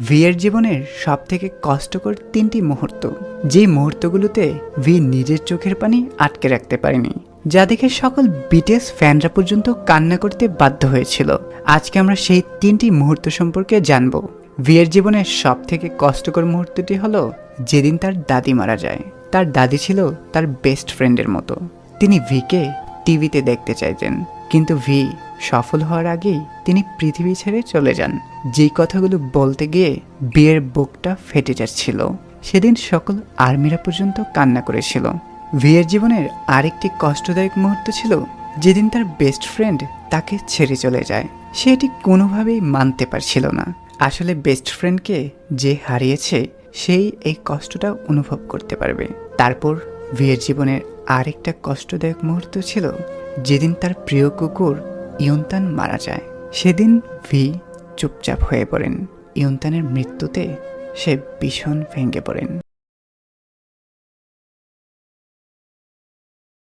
ভিয়ের জীবনের সবথেকে কষ্টকর 3টি মুহূর্ত, যে মুহূর্তগুলোতে ভি নিজের চোখের পানি আটকে রাখতে পারেনি, যা দেখে সকল বিটিএস ফ্যানরা পর্যন্ত কান্না করতে বাধ্য হয়েছিল। আজকে আমরা সেই 3টি মুহূর্ত সম্পর্কে জানব। ভিয়ের জীবনের সবথেকে কষ্টকর মুহূর্তটি হলো যেদিন তার দাদি মারা যায়। তার দাদি ছিল তার বেস্ট ফ্রেন্ডের মতো। তিনি ভিকে টিভিতে দেখতে চাইতেন, কিন্তু ভি সফল হওয়ার আগেই তিনি পৃথিবী ছেড়ে চলে যান। যেই কথাগুলো বলতে গিয়ে বিয়ের বুকটা ফেটে যাচ্ছিল, সেদিন সকল আর্মিরা পর্যন্ত কান্না করেছিল। ভিয়ের জীবনের আরেকটি কষ্টদায়ক মুহূর্ত ছিল যেদিন তার বেস্ট ফ্রেন্ড তাকে ছেড়ে চলে যায়। সে এটি কোনোভাবেই মানতে পারছিল না। আসলে বেস্ট ফ্রেন্ডকে যে হারিয়েছে সেই এই কষ্টটা অনুভব করতে পারবে। তারপর ভিয়ের জীবনের আরেকটা কষ্টদায়ক মুহূর্ত ছিল যেদিন তার প্রিয় কুকুর ইয়ন্তান মারা যায়। সেদিন ভি চুপচাপ হয়ে পড়েন। ইয়ন্তানের মৃত্যুতে সে ভীষণ ভেঙে পড়েন।